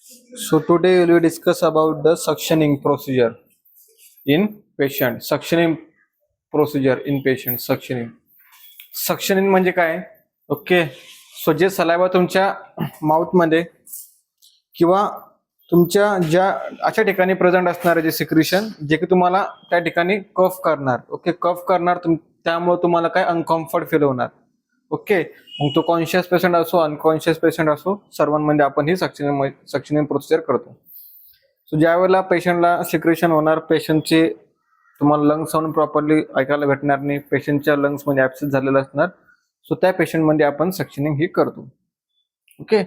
So today we will discuss about the suctioning procedure in patient. Suctioning procedure in patient. Suctioning म्हणजे काय? Okay. So जे saliva तुमच्या mouth मध्ये किंवा तुमच्या ज्या अशा ठिकाणी प्रेझेंट असणारे जे सिक्रिशन जे की तुम्हाला त्या ठिकाणी कफ करणार. ओके, कफ करणार त्यामुळे तुम्हाला काय अनकम्फर्ट फील होणार. ओके, मग तो कॉन्शियस पेशंट असो अनकॉन्शियस पेशंट असो सर्वांमध्ये आपण ही सक्शनिंग प्रोसिजर करतो. सो ज्या वेळेला पेशंटला सिक्रेशन होणार, पेशंटचे तुम्हाला लंग्स साऊंड प्रॉपरली ऐकायला भेटणार नाही, पेशंटच्या लंग्स मध्ये ऍब्सेस झालेला असणार. सो त्या पेशंटमध्ये आपण सक्शनिंग ही करतो. ओके,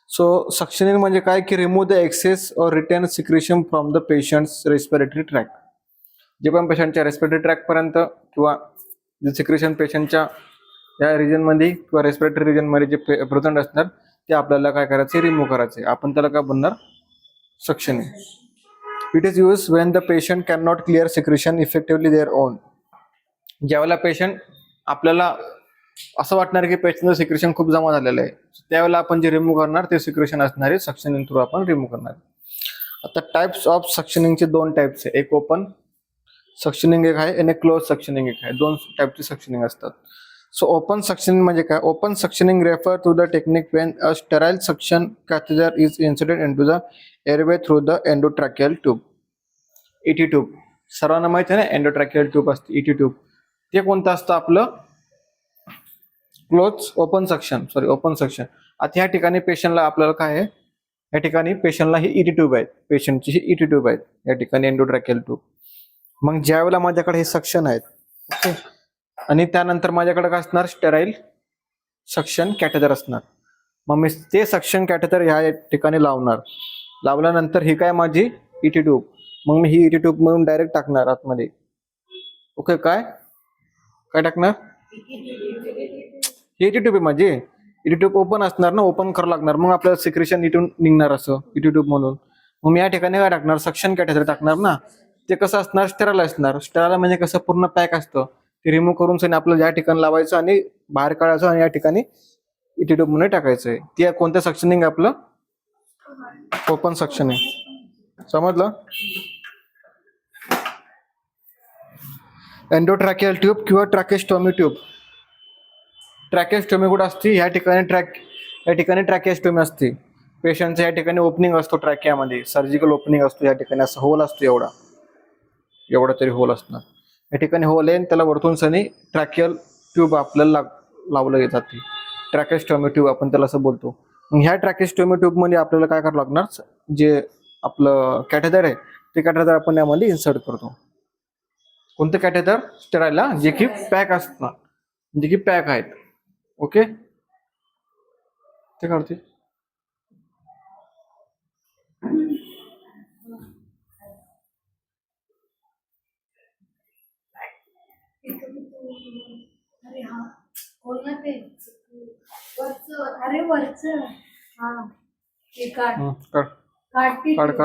सो सक्शनिंग म्हणजे काय की remove the excess or retain secretion from the patient's respiratory tract. जे पण पेशंटच्या रेस्पिरेटरी ट्रॅक पर्यंत किंवा जे सिक्रेशन पेशंटच्या या रिजन मध्ये किंवा रेस्पिरेटरी रिजन मध्ये जे प्रेझेंट असणार ते आपल्याला काय करायचे, रिमूव्ह करायचे. आपण त्याला काय बनणार, suctioning. It is use Wien the patient can not clear secretion effectively their own. ज्यावेळेला पेशंट आपल्याला असं वाटणार की पेशंटचं सिक्रेशन खूप जमा झालेलं आहे, त्यावेळेला आपण जे रिमूव्ह करणार ते सिक्रेशन असणारे सक्शनिंग थ्रू आपण रिमूव्ह करणार. आता टाइप्स ऑफ सक्शनिंगचे दोन टाइप्स आहे, एक ओपन सक्शनिंग एक आहे आणि क्लोज सक्शनिंग एक आहे. दोन टाइपचे सक्शनिंग असतात. सो ओपन सक्शनिंग म्हणजे काय? Open suctioning refer to the technique when a sterile suction catheter is inserted into the airway through the endotracheal tube. ET tube सर्वांना माहिती आहे ना, एंडोट्रॅकियल ट्यूब असते ईटी ट्यूब. ते कोणतं असतं आपलं क्लोज ओपन सक्शन. आता या ठिकाणी पेशंटला आपल्याला काय आहे, या ठिकाणी पेशंटला ही ईटी ट्यूब आहेत, पेशंटची ही ईटी ट्यूब आहेत या ठिकाणी एंडोट्रॅकियल ट्यूब. मग ज्या वेळेला माझ्याकडे हे सक्शन आहेत, ओके, आणि त्यानंतर माझ्याकडे काय असणार, स्टेराइल सक्शन कॅथेटर असणार. मग मी ते सक्शन कॅथेटर ह्या ठिकाणी लावणार. लावल्यानंतर ही काय माझी ईटी ट्यूब, मग मी ही ईटी ट्यूब म्हणून डायरेक्ट टाकणार आतमध्ये. ओके, काय टाकणार, ही ईटी ट्यूब आहे माझी. ईटी ट्यूब ओपन असणार ना, ओपन करावं लागणार, मग आपल्याला सिक्रेशन इथून निघणार असं ईटी ट्यूब म्हणून. मग मी या ठिकाणी काय टाकणार, सक्शन कॅथेटर टाकणार ना. ते कसं असणार, स्टेराइल असणार. स्टेराइल म्हणजे कसं पूर्ण पॅक असतं, ते रिमूव्ह करून सनी आपल्याला या ठिकाणी लावायचं आणि बाहेर काढायचं आणि या ठिकाणी ईटी ट्यूब मध्ये टाकायचंय. ते कोणतं सक्शनिंग आपलं ओपन सक्शनिंग. समजलं? एंडोट्रॅकियल ट्यूब किंवा ट्रॅकेस्टोमी ट्यूब. ट्रॅकेस्टोमी कुठं असते, या ठिकाणी ट्रॅकेस्टोमी असते. पेशंटच्या या ठिकाणी ओपनिंग असतो ट्रॅकियामध्ये, सर्जिकल ओपनिंग असतो या ठिकाणी, असं होल असतो एवढा तरी होल असणार. या ठिकाणी होल आहे, त्याला वरतून सनी ट्रॅकियल ट्यूब आपल्याला लावलं जाते. ट्रॅकेस्टोमी ट्यूब आपण त्याला असं बोलतो. मग ह्या ट्रॅकेस्टोमी ट्यूब मध्ये आपल्याला काय करावं लागणार, जे आपलं कॅथेटर आहे ते कॅथेटर आपण यामध्ये इन्सर्ट करतो. कोणतं कॅथेटर, स्टेराइलला, जे की पॅक असतात, जे की पॅक आहेत. ओके, ते करते.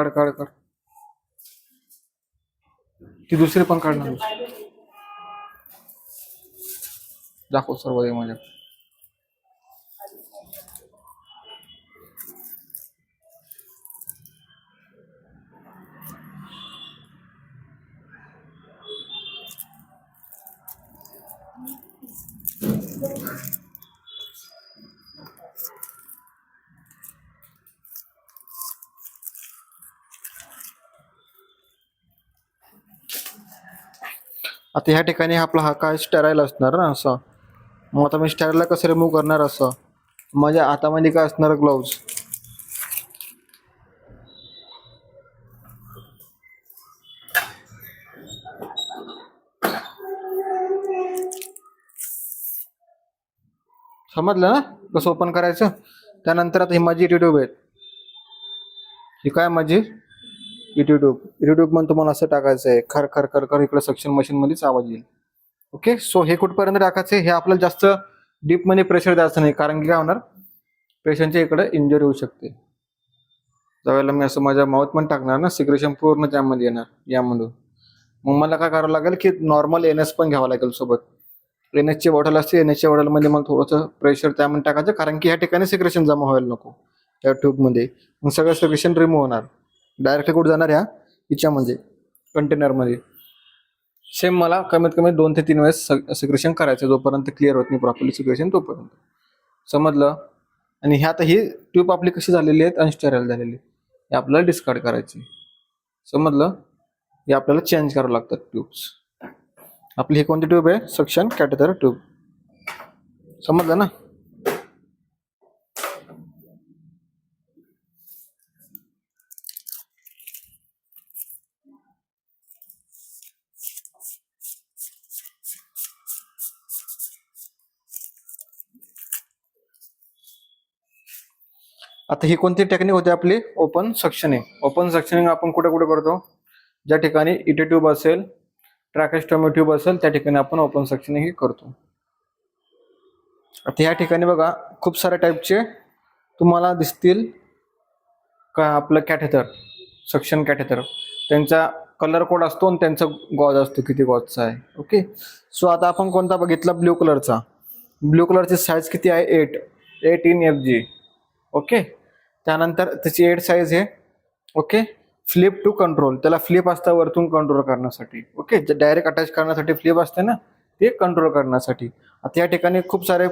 काढ. ती दुसरी पण काढणार, दाखव सर्व माझ्या. आता ह्या ठिकाणी आपला हा काय स्टेराइल असणार ना असं. मग आता मी स्टेराइलला कसं रिमूव्ह करणार, असं माझ्या हातामध्ये काय असणार, ग्लोव्ज. समजलं ना कसं ओपन करायचं. त्यानंतर आता ही माझी ईटी ट्यूब आहे, ही काय माझी ईटी ट्यूब म्हणून तुम्हाला असं टाकायचं आहे, खर खर खर खर इकडे सक्शन मशीन मध्येच आवाज येईल. ओके, सो हे कुठपर्यंत टाकायचं, हे आपल्याला जास्त डीप मध्ये प्रेशर द्यायचं नाही, कारण की काय होणार, पेशंटच्या इकडे इंजुरी होऊ शकते. ज्यावेळेला मी असं माझ्या माउथ मध्ये टाकणार ना, सिक्रेशन पूर्ण त्यामध्ये येणार यामधून. मग मला काय करावं लागेल की नॉर्मल एनएस पण घ्यावं लागेल सोबत. एनएसची बॉटल असते, एनएसच्या बॉटलमध्ये मग थोडंसं प्रेशर त्यामध्ये टाकायचं, कारण की ह्या ठिकाणी सिक्रेशन जमा व्हायला नको. या ट्यूबमध्ये. मग सगळं सिक्रेशन रिमूव्ह होणार, डायरेक्टली कुठे जाणार ह्या हिच्यामध्ये कंटेनरमध्ये. सेम मला कमीत कमी 2 ते 3 वेळेस सिक्रेशन करायचं, जोपर्यंत क्लिअर होत नाही प्रॉपरली सिक्रेशन तोपर्यंत. समजलं? आणि ह्या आता ही ट्यूब आपली कशी झालेली आहेत, अनस्टेराईल झालेली, हे आपल्याला डिस्कार्ड करायची. समजलं? हे आपल्याला चेंज करावं लागतात ट्यूब्स. आपली ही कोणती ट्यूब आहे, सक्शन कॅथेटर ट्यूब. समजलं ना? आता ही कोणती टेक्निक होती आपली, ओपन सक्शनिंग. ओपन सक्शनिंग आपण कुठे कुठे करतो, ज्या ठिकाणी इटे ट्यूब असेल, ट्रॅकेस्टोमी ट्यूब असेल, त्या ठिकाणी आपण ओपन सक्शनिंग ही करतो. आता या ठिकाणी बघा खूप साऱ्या टाईपचे तुम्हाला दिसतील का, आपलं कॅथेटर, सक्शन कॅथेटर, त्यांचा कलर कोड असतो आणि त्यांचा गॉज असतो, किती गॉजचा आहे. ओके. सो आता आपण कोणता बघितला, ब्ल्यू कलरचा. ब्ल्यू कलरची साईज किती आहे, 8 इन FG. ओके. त्यानंतर त्याची 8 साईज आहे. ओके. फ्लिप टू कंट्रोल, त्याला फ्लिप असतं वरतून कंट्रोल करण्यासाठी. ओके. जे डायरेक्ट अटॅच करण्यासाठी फ्लिप असते ना, ते कंट्रोल करण्यासाठी. आता या ठिकाणी खूप सारे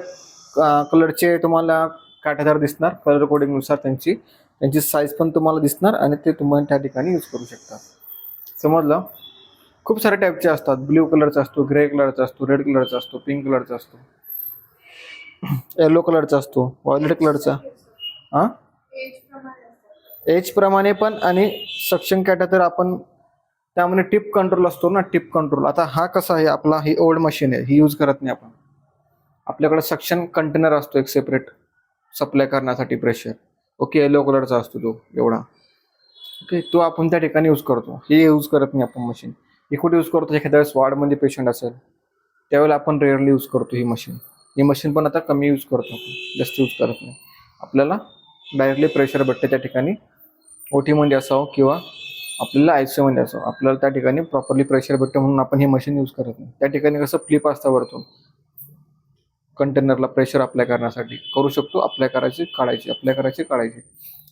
कलरचे तुम्हाला कॅथेटर दिसणार, कलर कोडिंगनुसार त्यांची साईज पण तुम्हाला दिसणार आणि ते तुम्हाला त्या ठिकाणी यूज करू शकता. समजलं? खूप सारे टाईपचे असतात, ब्ल्यू कलरचा असतो, ग्रे कलरचा असतो, रेड कलरचा असतो, पिंक कलरचा असतो, येलो कलरचा असतो, व्हायोलेट कलरचा. हां, एज प्रमाणे पण. आणि सक्शन कॅथेटर आपण त्यामध्ये टिप कंट्रोल असतो ना, टिप कंट्रोल. आता हा कसा आहे, आपला ही ओल्ड मशीन आहे, ही यूज करत नाही आपण. आपल्याकडे सक्शन कंटेनर असतो एक सेपरेट सप्लाय करण्यासाठी प्रेशर. ओके. येलो कलरचा असतो तो एवढा. ओके. तो आपण त्या ठिकाणी यूज करतो, हे यूज करत नाही आपण मशीन. ही कुठे यूज करतो, एखाद्या वेळेस वॉर्डमध्ये पेशंट असेल त्यावेळेला आपण रेअरली यूज करतो ही मशीन. ही मशीन पण आता कमी यूज करतो आपण, जास्त यूज करत नाही. आपल्याला डायरेक्टली प्रेशर भेटते त्या ठिकाणी, ओटीमध्ये असावं किंवा आपल्याला आयसीयूमध्ये असावं, आपल्याला त्या ठिकाणी प्रॉपरली प्रेशर भेटते, म्हणून आपण ही मशीन यूज करत नाही. त्या ठिकाणी कसं फ्लिप असतं वरतून, कंटेनरला प्रेशर अप्लाय करण्यासाठी करू शकतो. अप्लाय करायची, काढायची, अप्लाय करायची, काढायची.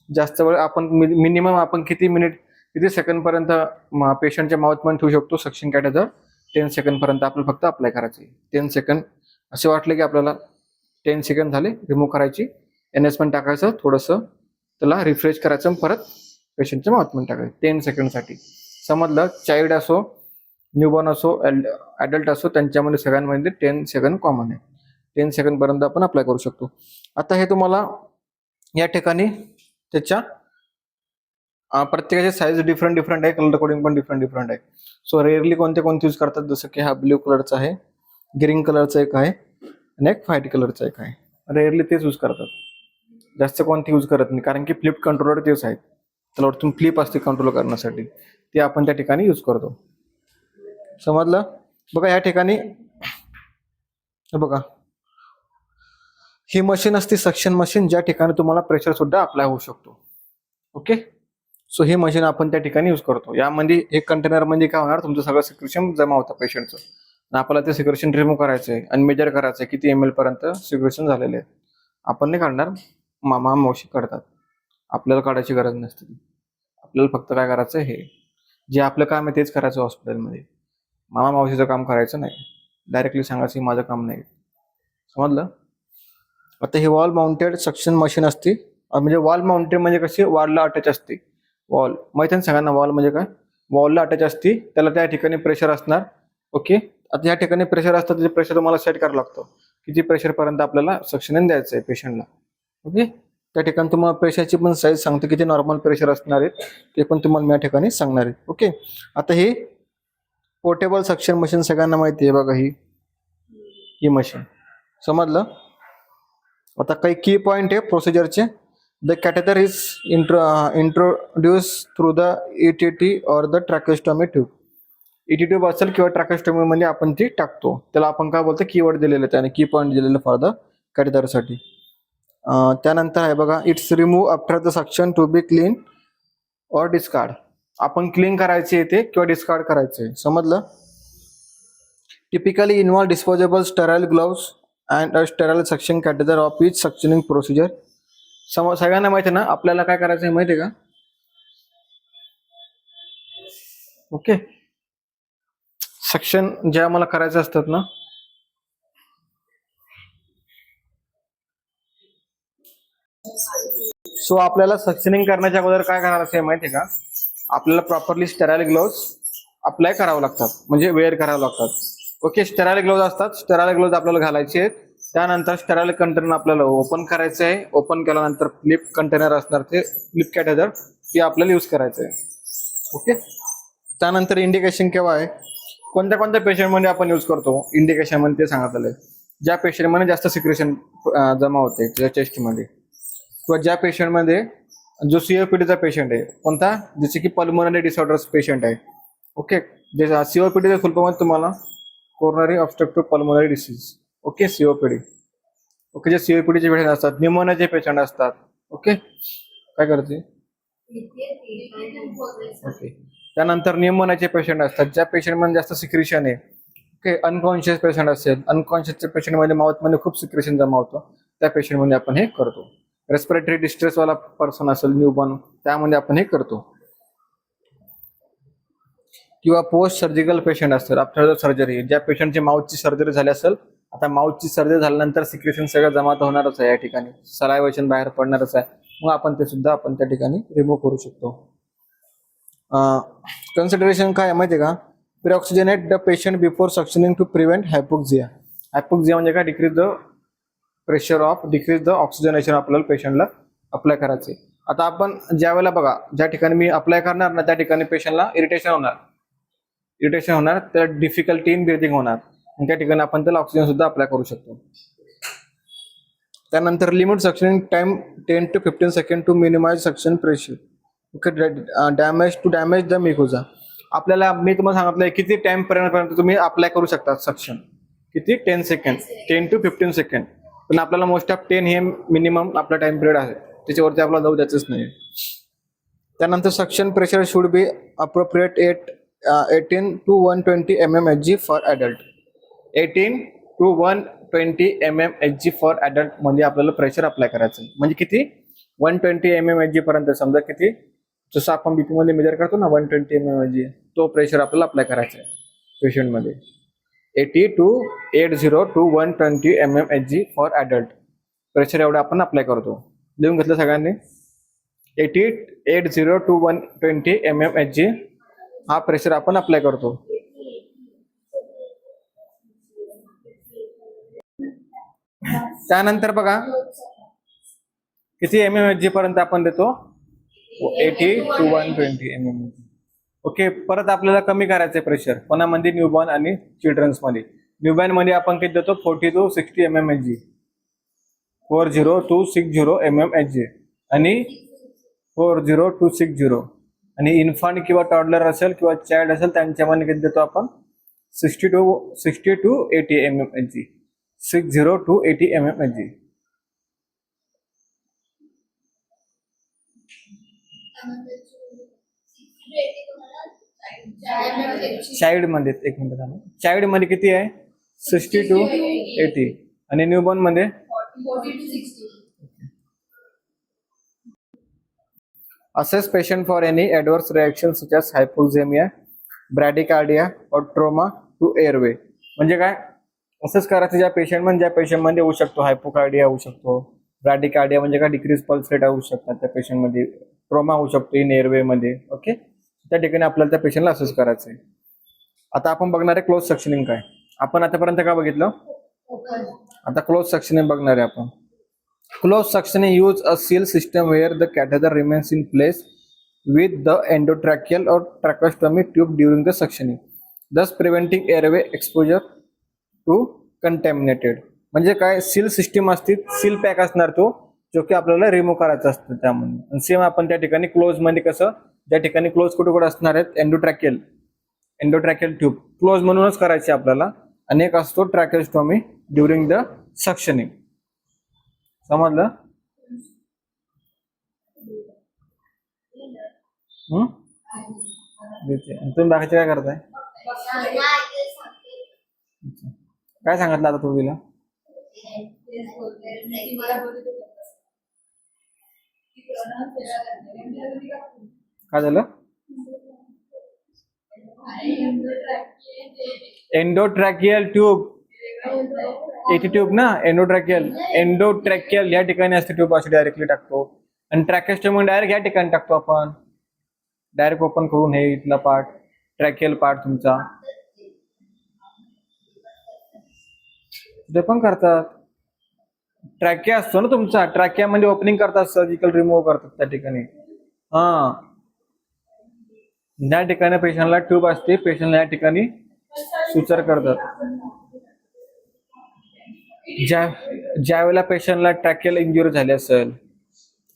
जास्त वेळ आपण मिनिमम आपण किती मिनिट, किती सेकंडपर्यंत पेशंटच्या माउथमध्ये ठेवू शकतो सक्शन कॅथेटर, 10 सेकंडपर्यंत आपल्याला फक्त अप्लाय करायची. 10 सेकंड असे वाटले की आपल्याला 10 सेकंड झाले, रिमूव्ह करायची, एनएसमेंट टाकायचं, थोडंसं त्याला रिफ्रेश करायचं, परत पेशंटच्या माउथमध्ये टाकायचं 10 सेकंडसाठी. समजलं? चाइल्ड असो, न्यूबॉर्न असो, ॲडल्ट असो, त्यांच्यामध्ये सगळ्यांमध्ये 10 सेकंड कॉमन आहे. 10 सेकंडपर्यंत आपण अप्लाय करू शकतो. आता हे तुम्हाला या ठिकाणी त्याच्या प्रत्येकाची साईज डिफरंट आहे, कलर कोडिंग पण डिफरंट आहे. सो रेअरली कोणते यूज करतात, जसं की हा ब्ल्यू कलरचा आहे, ग्रीन कलरचा एक आहे आणि एक व्हाईट कलरचा एक आहे. रेअरली तेच यूज करतात, जास्त कोणते यूज करत नाही, कारण की फ्लिप कंट्रोलर तेच आहेत, त्याला वरतून फ्लिप असते कंट्रोल करण्यासाठी, ते आपण त्या ठिकाणी यूज करतो. समजलं? बघा या ठिकाणी बघा, ही मशीन असते सक्शन मशीन, ज्या ठिकाणी तुम्हाला प्रेशर सुद्धा अप्लाय होऊ शकतो. ओके. सो ही मशीन आपण त्या ठिकाणी यूज करतो. यामध्ये एक कंटेनर म्हणजे काय होणार, तुमचं सगळं सिक्रेशन जमा होतं पेशंटचं, आणि आपल्याला ते सिक्रेशन रिमूव्ह करायचं आहे आणि मेजर करायचं आहे किती ml पर्यंत सिक्रेशन झालेले आहे. आपण नाही काढणार, मामा मावशी काढतात, आपल्याला काढायची गरज नसते. आपल्याला फक्त काय करायचं, हे जे आपलं काम आहे तेच करायचं हॉस्पिटलमध्ये. मामा मावशीचं काम करायचं नाही, डायरेक्टली सांगायचं माझं काम नाही. समजलं? आता ही वॉल माउंटेड सक्शन मशीन असते, म्हणजे वॉल माउंटेड म्हणजे कशी, वॉलला अटॅच असते. वॉल माहिती आहे सगळ्यांना, वॉल म्हणजे काय, वॉलला अटॅच असते, त्याला त्या ठिकाणी प्रेशर असणार. ओके. आता या ठिकाणी प्रेशर असतं, त्याचे प्रेशर तुम्हाला सेट करावं लागतं, किती प्रेशरपर्यंत आपल्याला सक्शन द्यायचं आहे पेशंटला. ओके. त्या ठिकाणी तुम्हाला प्रेशरची पण साईज सांगतो, किती नॉर्मल प्रेशर असणार आहे ते पण तुम्हाला मी या ठिकाणी सांगणार आहे. ओके. आता ही पोर्टेबल सक्शन मशीन सगळ्यांना माहिती आहे बघा, ही मशीन. समजलं? आता काही की पॉइंट आहे प्रोसिजरचे. The catheter is introduce through the ETT और the tracheostomy tube. ET tube असेल किंवा ट्रॅकेस्टोमी मध्ये आपण ती टाकतो, त्याला आपण काय बोलतो, कीवर्ड दिलेलं त्याने, की पॉइंट दिलेलं फॉर द कॅथेटरसाठी. त्यानंतर आहे बघा, it's remove after the suction to be clean or discard. आपण क्लीन करायचे येते किंवा डिस्कार्ड करायचे. समजलं? Typically involve disposable sterile gloves and a sterile suction catheter of each suctioning procedure. सगळ्यांना माहिती आहे ना आपल्याला काय करायचं आहे माहिती आहे का? ओके, सक्शन जे आम्हाला करायचे असतात ना, सो आपल्याला सक्शनिंग करण्याच्या अगोदर काय करायचं आहे माहिती आहे का? आपल्याला प्रॉपरली स्टेराइल ग्लोव्ज अप्लाय करावं लागतात, म्हणजे वेअर करावं लागतात. ओके, स्टेराइल ग्लोव्ज असतात, स्टेराइल ग्लोव्ज आपल्याला घालायचे आहेत. त्यानंतर स्टेराइल कंटेनर आपल्याला ओपन करायचं आहे. ओपन केल्यानंतर फ्लिप कंटेनर असणार, ते फ्लिप कॅटेटर ते आपल्याला यूज करायचं आहे. ओके, त्यानंतर इंडिकेशन केव्हा आहे, कोणत्या कोणत्या पेशंटमध्ये आपण यूज करतो इंडिकेशन मध्ये ते सांगत आलंय. ज्या पेशंटमध्ये जास्त सिक्रेशन जमा होते त्या चेस्टमध्ये, किंवा ज्या पेशंटमध्ये जो सीओपीडीचा पेशंट आहे कोणता, जसे की पल्मोनरी डिसऑर्डर्स पेशंट आहे. ओके, जे सीओपीडीचा फुल फॉर्म तुम्हाला coronary obstructive pulmonary disease. Okay, COPD. Okay, जे सीओपीडीचे पेशंट असतात, न्यूमोनियाचे पेशंट असतात. ओके, काय करते? ओके, त्यानंतर न्यूमोनियाचे पेशंट असतात, ज्या पेशंटमध्ये जास्त सिक्रेशन आहे. ओके, अनकॉन्शियस पेशंट असेल, अनकॉन्शियसच्या पेशंटमध्ये माउथमध्ये खूप सिक्रेशन जमा होतं, त्या पेशंटमध्ये आपण हे करतो. रेस्पिरेटरी डिस्ट्रेसवाला पर्सन असेल न्यूबॉर्न, त्यामध्ये आपण हे करतो. किंवा पोस्ट सर्जिकल पेशंट असतात, आफ्टर सर्जरी, ज्या पेशंटची माउथची सर्जरी झाली असेल. आता माउथची सर्जरी झाल्यानंतर सिक्रेशन सगळं जमा होणारच आहे या ठिकाणी, सलायवेशन बाहेर पडणारच आहे, मग आपण ते सुद्धा आपण त्या ठिकाणी रिमूव्ह करू शकतो. कन्सिडरेशन काय आहे माहिती आहे का? Preoxygenate the patient before suctioning to prevent hypoxia. Hypoxia म्हणजे काय? Decrease the pressure of, decrease the oxygenation आपल्याला पेशंटला अप्लाय करायचे. आता आपण ज्या वेळेला बघा, ज्या ठिकाणी मी अप्लाय करणार ना त्या ठिकाणी पेशंटला इरिटेशन होणार, त्याला डिफिकल्टी इन ब्रीथिंग होणार, त्या ठिकाणी आपण त्याला ऑक्सिजन सुद्धा अप्लाय करू शकतो. त्यानंतर limit suctioning time 10 to 15 second to minimise suction pressure. Okay, damage the mucosa. आपल्याला मी तुम्हाला सांगितलंय किती टाइम पर्यंत तुम्ही अप्लाय करू शकता सक्शन, किती? 10 सेकंड, 10 to 15 सेकंड. पण आपल्याला मोस्ट ऑफ 10 हे मिनिमम आपला टाइम पिरियड आहे, त्याच्यावरती आपल्याला जाऊ द्यायचंच नाही. त्यानंतर suction pressure should be appropriate 18 to 120 mmHg for adult. 18 to 120 mmHg for adult मध्ये आपल्याला प्रेशर अप्लाय करायचं. म्हणजे किती? 120 mmHg पर्यंत. समजा किती, जसं आपण बीपी मध्ये मेजर करतो ना 120 mmHg, तो प्रेशर आपल्याला अप्लाय करायचा आहे पेशंटमध्ये. 80 to 120 mmHg for adult pressure एवढं आपण अप्लाय करतो. लिहून घेतलं सगळ्यांनी? 80 to 120 mmHg हा प्रेशर आपण अप्लाय करतो. त्यानंतर बघा किती mmHg पर्यंत आपण देतो? 80 to 120 mmHg. ओके, परत आपल्याला कमी करायचं प्रेशर कोणामध्ये? न्यूबॉर्न आणि चिल्ड्रन्स मध्ये. न्यूबॉर्न मध्ये आपण किती देतो? 40 to 60 mmHg, 40 to 60 mmHg, आणि 40 to 60. आणि इन्फंट किंवा टॉडलर असेल किंवा चाइल्ड असेल त्यांच्यामध्ये किती देतो आपण? 60 to 80 mmHg, 60 to 80 mmHg. Child मध्ये, एक मिनिट थांबा, चाइल्ड मध्ये किती आहे? 60 to 80, आणि न्यूबॉर्न मध्ये 40 to 60. Assess patient for any adverse reactions such as hypoxemia, bradycardia or trauma to airway. म्हणजे काय? असंच करायचं ज्या पेशंटमध्ये होऊ शकतो, हायपोकार्डिया होऊ शकतो, ब्रॅडिकार्डिया म्हणजे काय? डिक्रीज पल्स रेट होऊ शकतात त्या पेशंटमध्ये, ट्रोमा होऊ शकतो इन एअरवे मध्ये. ओके, त्या ठिकाणी आपल्याला त्या पेशंटला असेस करायचं आहे. आता आपण बघणार आहे क्लोज सक्शनिंग काय. आपण आतापर्यंत काय बघितलं? आता क्लोज सक्शनिंग बघणार आहे आपण. Closed suctioning use a seal system where the catheter remains in place with the endotracheal or tracheostomy tube during the suctioning, thus preventing airway exposure to contaminated. म्हणजे काय? सील सिस्टीम असते, seal pack असणार तो, जो की आपल्याला remove करायचा असतो त्यामध्ये. सेम आपण त्या ठिकाणी क्लोज मध्ये कसं, ज्या ठिकाणी क्लोज कुठे असणार आहेत? एंडोट्रॅकियल ट्यूब क्लोज म्हणूनच करायची आपल्याला, आणि एक असतो ट्रॅकेस्टॉमी ड्युरिंग द सक्शनिंग. समजलं? तुम्ही बाकीचे काय करताय? काय सांगितलं आता तू तिला? काय झालं? एंडोट्रॅकियल ट्यूब, एटी ट्यूब ना, एंडोट्रॅकियल या ठिकाणी असते ट्यूब, अशी डायरेक्टली टाकतो. आणि ट्रॅकेस्टोमी डायरेक्ट या ठिकाणी टाकतो आपण, डायरेक्ट ओपन करून हे इथला पार्ट, ट्रॅकियल पार्ट तुमचा ते पण करतात. ट्रॅकिया असतो ना तुमचा, ट्रॅकिया म्हणजे ओपनिंग करतात, सर्जिकल रिमूव्ह करतात त्या ठिकाणी. हा, या ठिकाणी पेशंटला ट्यूब असते, पेशंटला या ठिकाणी सुचर करतात. ज्या वेळेला पेशंटला ट्रॅकियल इंजुरी झाली असेल,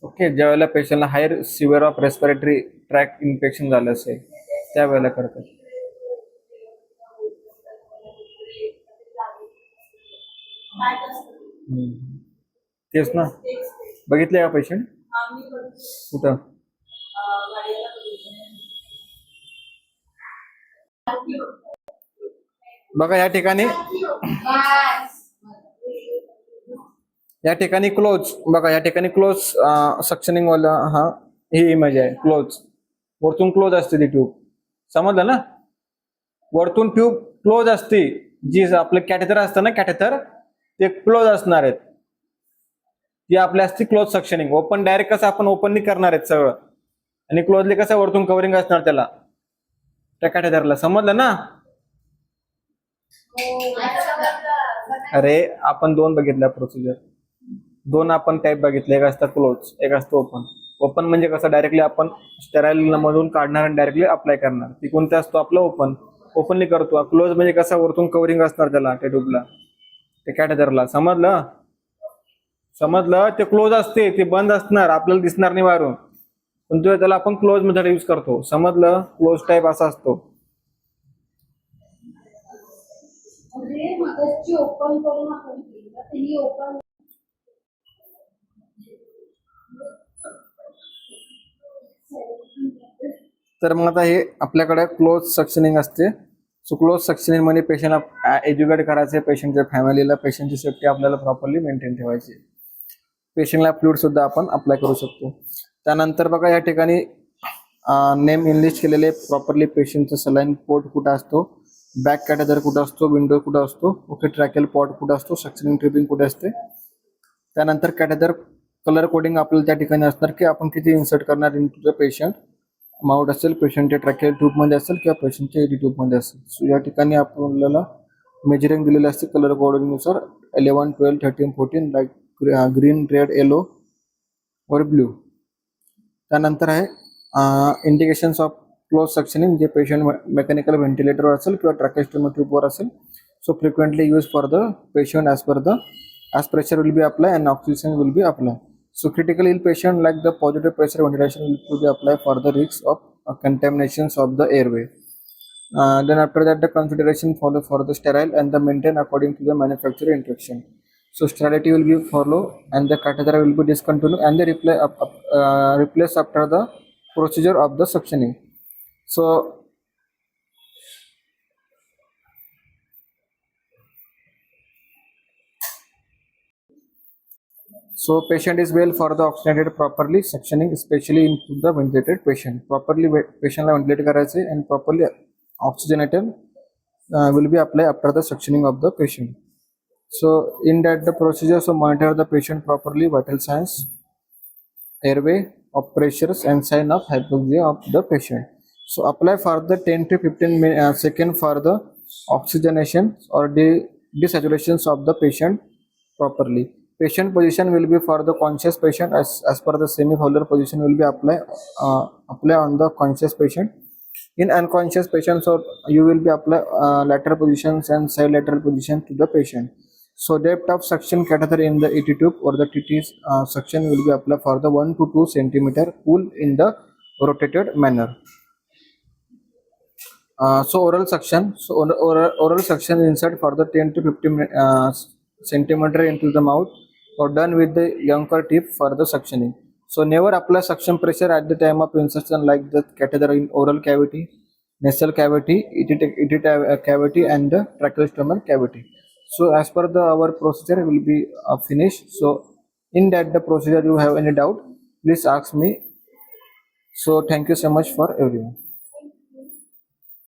ओके, ज्या वेळेला पेशंटला higher severe of respiratory tract infection झालं असेल त्यावेळेला करतात. तेच ना, बघितले का पेशंट कुठं? बघा या ठिकाणी, या ठिकाणी क्लोज, बघा या ठिकाणी क्लोज सक्शनिंग वाला, हा ही इमेज आहे क्लोज, वरतून क्लोज असते ती ट्यूब, समजलं ना? वरतून ट्यूब क्लोज असते, जी आपलं कॅथेटर असतं ना, कॅथेटर ते क्लोज असणार आहेत, ती आपल्या असते क्लोज सक्शनिंग. ओपन डायरेक्ट कसं आपण ओपनली करणार आहेत सगळं, आणि क्लोजली कसं वरतून कव्हरिंग असणार त्याला, त्या कॅथेटरला, समजलं ना? अरे आपण दोन बघितल्या प्रोसिजर, दोन आपण टाईप बघितले, एक असतं क्लोज, एक असतं ओपन. ओपन म्हणजे कसं डायरेक्टली आपण स्टेराइल मधून काढणार आणि डायरेक्टली अप्लाय करणार, ती कोणतं असतो आपलं ओपन, ओपनली करतो. क्लोज म्हणजे कसं वरतून कव्हरिंग असणार त्याला, त्या ट्यूबला, ते कॅथेटरला, समजलं? समजलं? ते क्लोज असते, ते बंद असणार, आपल्याला दिसणार नाही बाहेरून, पण त्याला आपण क्लोज मेथड यूज करतो, समजलं? क्लोज टाईप असा असतो. तर मग आता हे आपल्याकडे क्लोज सक्शनिंग असते. सो क्लोज सक्शनिंग मध्ये पेशंटला एज्युकेट करायचे, पेशंटच्या फॅमिलीला, पेशंटची सेफ्टी आपल्याला प्रॉपरली मेंटेन ठेवायची. पेशंटला फ्लूइड सुद्धा आपण अप्लाय करू शकतो. त्यानंतर बघा या ठिकाणी नेम इनलिस्ट केलेले प्रॉपरली, पेशंटचं सलाईन पोर्ट कुठं असतो, बॅक कॅथेटर कुठं असतो, विंडो कुठं असतो, ओके, ट्रॅकेल पॉट कुठं असतो, सक्शनिंग ट्रिपिंग कुठे असते. त्यानंतर कॅथेटर कलर कोडिंग आपल्याला त्या ठिकाणी असणार की आपण किती इन्सर्ट करणार in to the patient, mouth असेल, पेशंटच्या ट्रॅकेल ट्यूबमध्ये असेल किंवा पेशंटच्या एडी ट्यूबमध्ये असेल. सो या ठिकाणी आपल्याला मेजरिंग दिलेलं असते कलर कोडिंगनुसार, 11, 12, 13, 14, लाईक ग्रीन, रेड, येलो और ब्ल्यू. त्यानंतर आहे इंडिकेशन्स ऑफ क्लोज सक्शनिंग, जे पेशंट मेकॅनिकल व्हेंटिलेटरवर असेल किंवा ट्रॅकेस्टोमी ट्यूबवर असेल. So frequently use for the patient as pressure will be applied and oxygen will be applied. So critically ill patient like the positive pressure ventilation will be applied for the risk of contaminations of the airway. Then after that the consideration follow for the sterile and the maintain according to the manufacturer instruction. So sterility will be follow and the catheter will be discontinued and the replace after the procedure of the suctioning. So patient is well for the oxygenated properly suctioning, especially into the ventilated patient. Properly patient la ventilate करायचे and properly oxygenated will be applied after the suctioning of the patient. So in that the procedure, so monitor the patient properly, vital signs, airway of pressures and sign of hypoxia of the patient. So apply for the 10 to 15 second for the oxygenation or desaturations of the patient properly. Patient position will be for the conscious patient as per the semi-fowler position will be apply on the conscious patient. In unconscious patient, so you will be apply lateral positions and side lateral position to the patient. So depth of suction catheter in the ET tube or the TT suction will be applied for the 1 to 2 centimeter pull in the rotated manner. So oral suction. So oral suction insert for the 10 to 15 centimeter into the mouth or done with the Youngker tip for the suctioning. So never apply suction pressure at the time of insertion like the catheter in oral cavity, nasal cavity, ET cavity and the tracheostomal cavity. So as per our procedure will be finished. So in that the procedure you have any doubt, Please ask me. So thank you so much for everyone.